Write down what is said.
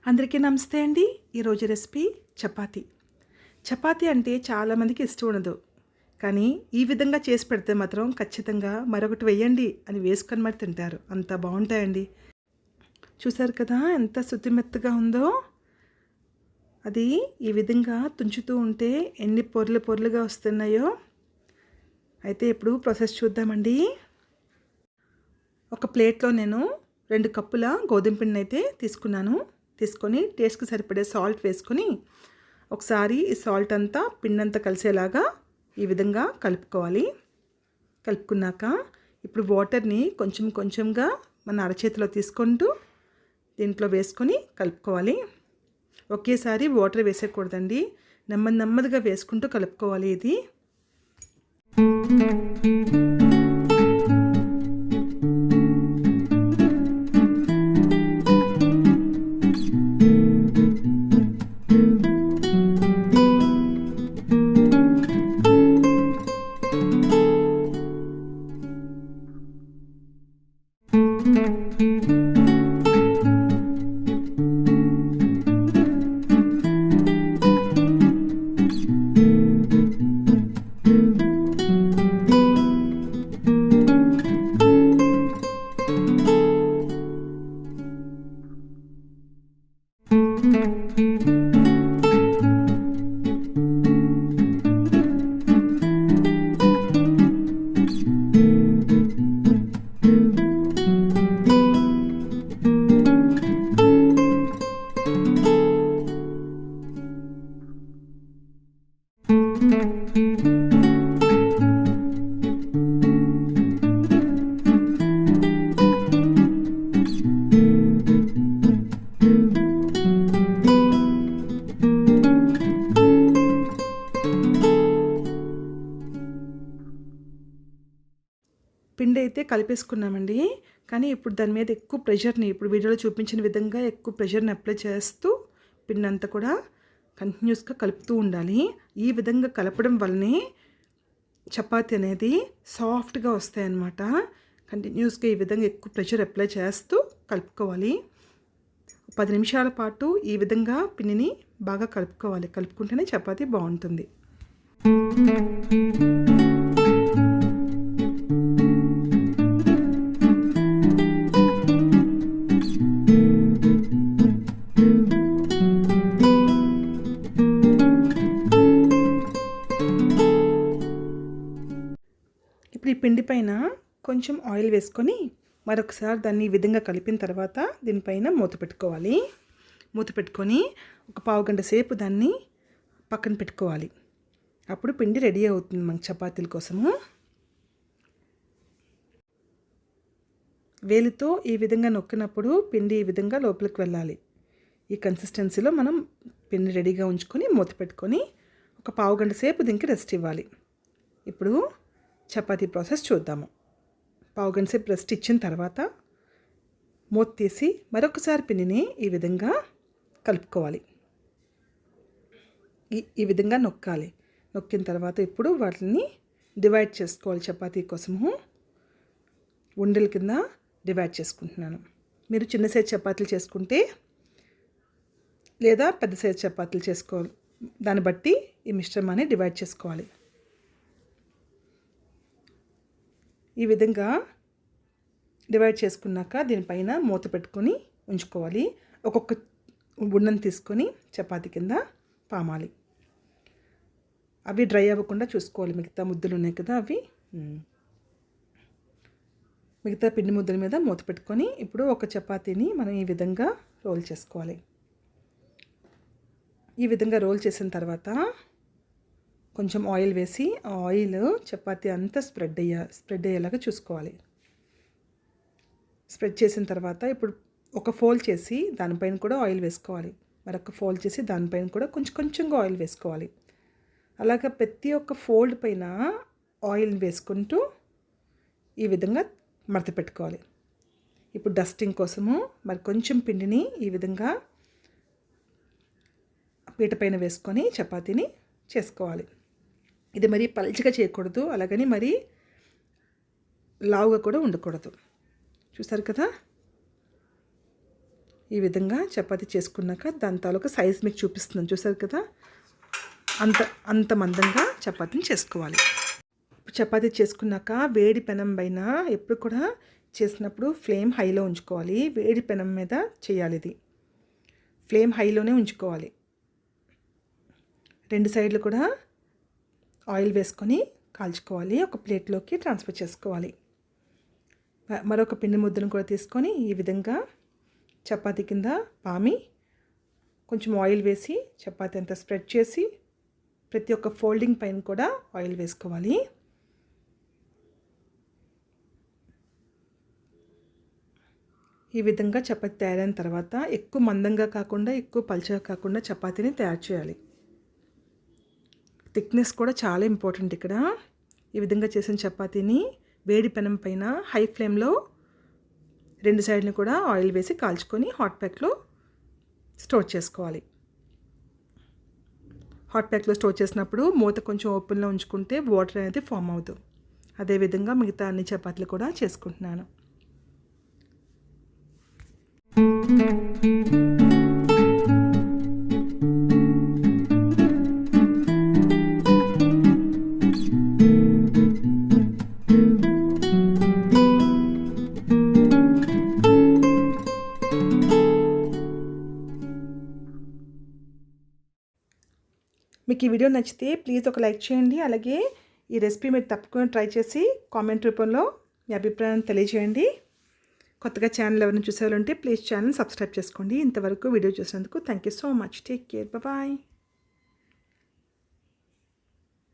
అందరికీ నమస్తే అండి. ఈరోజు రెసిపీ చపాతీ. చపాతీ అంటే చాలామందికి ఇష్టం ఉండదు. కానీ ఈ విధంగా చేసి పెడితే మాత్రం ఖచ్చితంగా మరొకటి వెయ్యండి అని వేసుకొని మరి తింటారు. అంత బాగుంటాయండి. చూసారు కదా ఎంత శుతిమెత్తగా ఉందో. అది ఈ విధంగా తుంచుతూ ఉంటే ఎన్ని పొరలు పొరలుగా వస్తున్నాయో. అయితే ఇప్పుడు ప్రాసెస్ చూద్దామండి. ఒక ప్లేట్లో నేను 2 కప్పుల గోధుమ పిండిని అయితే తీసుకొని టేస్ట్కి సరిపడే సాల్ట్ వేసుకొని ఒకసారి ఈ సాల్ట్ అంతా పిండంతా కలిసేలాగా ఈ విధంగా కలుపుకోవాలి. కలుపుకున్నాక ఇప్పుడు వాటర్ని కొంచెం కొంచెంగా మన అరచేతిలో తీసుకుంటూ దీంట్లో వేసుకొని కలుపుకోవాలి. ఒకేసారి వాటర్ వేసేయకూడదండి, నెమ్మదిగా వేసుకుంటూ కలుపుకోవాలి. ఇది పిండి అయితే కలిపేసుకున్నామండి. కానీ ఇప్పుడు దాని మీద ఎక్కువ ప్రెషర్ని, ఇప్పుడు వీడియోలో చూపించిన విధంగా ఎక్కువ ప్రెషర్ని అప్లై చేస్తూ పిండి అంతా కూడా కంటిన్యూస్గా కలుపుతూ ఉండాలి. ఈ విధంగా కలపడం వల్లనే చపాతీ అనేది సాఫ్ట్గా వస్తాయి అన్నమాట. కంటిన్యూస్గా ఈ విధంగా ఎక్కువ ప్రెషర్ అప్లై చేస్తూ కలుపుకోవాలి. 10 నిమిషాల పాటు ఈ విధంగా పిండిని బాగా కలుపుకోవాలి. కలుపుకుంటేనే చపాతీ బాగుంటుంది. ఇప్పుడు ఈ పిండి పైన కొంచెం ఆయిల్ వేసుకొని మరొకసారి దాన్ని ఈ విధంగా కలిపిన తర్వాత దీనిపైన మూత పెట్టుకోవాలి. మూత పెట్టుకొని ఒక పావు గంట సేపు దాన్ని పక్కన పెట్టుకోవాలి. అప్పుడు పిండి రెడీ అవుతుంది మనకి చపాతీల కోసము. వేలితో ఈ విధంగా నొక్కినప్పుడు పిండి ఈ విధంగా లోపలికి వెళ్ళాలి. ఈ కన్సిస్టెన్సీలో మనం పిండి రెడీగా ఉంచుకొని మూత పెట్టుకొని ఒక పావు గంట సేపు దీనికి రెస్ట్ ఇవ్వాలి. ఇప్పుడు చపాతీ ప్రాసెస్ చూద్దాము. పావు గంట సేపు రెస్ట్ ఇచ్చిన తర్వాత మూత తీసి మరొకసారి పిండిని ఈ విధంగా కలుపుకోవాలి. ఈ విధంగా నొక్కాలి. నొక్కిన తర్వాత ఇప్పుడు వాటిని డివైడ్ చేసుకోవాలి. చపాతీ కోసము ఉండల కింద డివైడ్ చేసుకుంటున్నాను. మీరు చిన్న సైజు చపాతీలు చేసుకుంటే లేదా పెద్ద సైజు చపాతీలు చేసుకోవాలి. దాన్ని బట్టి ఈ మిశ్రమాన్ని డివైడ్ చేసుకోవాలి. ఈ విధంగా డివైడ్ చేసుకున్నాక దీనిపైన మూత పెట్టుకొని ఉంచుకోవాలి. ఒక్కొక్క ఉండను తీసుకొని చపాతీ కింద పామాలి. అవి డ్రై అవ్వకుండా చూసుకోవాలి. మిగతా ముద్దలు ఉన్నాయి కదా, అవి మిగతా పిండి ముద్దల మీద మూత పెట్టుకొని ఇప్పుడు ఒక చపాతీని మనం ఈ విధంగా రోల్ చేసుకోవాలి. ఈ విధంగా రోల్ చేసిన తర్వాత కొంచెం ఆయిల్ వేసి ఆ ఆయిల్ చపాతీ అంతా స్ప్రెడ్ అయ్యేలాగా చూసుకోవాలి. స్ప్రెడ్ చేసిన తర్వాత ఇప్పుడు ఒక ఫోల్డ్ చేసి దానిపైన కూడా ఆయిల్ వేసుకోవాలి. మరొక ఫోల్డ్ చేసి దానిపైన కూడా కొంచెంగా ఆయిల్ వేసుకోవాలి. అలాగా ప్రతి ఒక్క ఫోల్డ్ పైన ఆయిల్ వేసుకుంటూ ఈ విధంగా మడత పెట్టుకోవాలి. ఇప్పుడు డస్టింగ్ కోసము మరి కొంచెం పిండిని ఈ విధంగా పీట పైన వేసుకొని చపాతీని చేసుకోవాలి. ఇది మరీ పల్చగా చేయకూడదు, అలాగని మరీ లావుగా కూడా ఉండకూడదు. చూసారు కదా, ఈ విధంగా చపాతీ చేసుకున్నాక దాని తాలూకా సైజ్ మీకు చూపిస్తున్నాను, చూసారు కదా, అంత మందంగా చపాతీని చేసుకోవాలి. చపాతీ చేసుకున్నాక వేడి పెనం పైన ఎప్పుడు కూడా చేసినప్పుడు ఫ్లేమ్ హైలో ఉంచుకోవాలి. వేడి పెనం మీద చేయాలి. ఇది ఫ్లేమ్ హైలోనే ఉంచుకోవాలి. 2 సైడ్లు కూడా ఆయిల్ వేసుకొని కాల్చుకోవాలి. ఒక ప్లేట్లోకి ట్రాన్స్ఫర్ చేసుకోవాలి. మరొక పిండి ముద్దను కూడా తీసుకొని ఈ విధంగా చపాతీ కింద పామి కొంచెం ఆయిల్ వేసి చపాతీ అంతా స్ప్రెడ్ చేసి ప్రతి ఒక్క ఫోల్డింగ్ పైన కూడా ఆయిల్ వేసుకోవాలి. ఈ విధంగా చపాతీ తయారైన తర్వాత ఎక్కువ మందంగా కాకుండా ఎక్కువ పల్చగా కాకుండా చపాతీని తయారు చేయాలి. థిక్నెస్ కూడా చాలా ఇంపార్టెంట్ ఇక్కడ. ఈ విధంగా చేసిన చపాతీని వేడి పెనం పైన హై ఫ్లేమ్లో 2 సైడ్ని కూడా ఆయిల్ వేసి కాల్చుకొని హాట్ ప్యాక్లో స్టోర్ చేసుకోవాలి. హాట్ ప్యాక్లో స్టోర్ చేసినప్పుడు మూత కొంచెం ఓపెన్లో ఉంచుకుంటే వాటర్ అనేది ఫామ్ అవుతుంది. అదేవిధంగా మిగతా అన్ని చపాతీలు కూడా చేసుకుంటున్నాను. మీకు ఈ వీడియో నచ్చితే ప్లీజ్ ఒక లైక్ చేయండి. అలాగే ఈ రెసిపీ మీరు తప్పకుండా ట్రై చేసి కామెంట్ రూపంలో మీ అభిప్రాయాన్ని తెలియజేయండి. కొత్తగా ఛానల్ ఎవరైనా చూసేవాళ్ళంటే ప్లీజ్ ఛానల్ సబ్స్క్రైబ్ చేసుకోండి. ఇంతవరకు వీడియో చూసినందుకు thank you so much. Take care. Bye.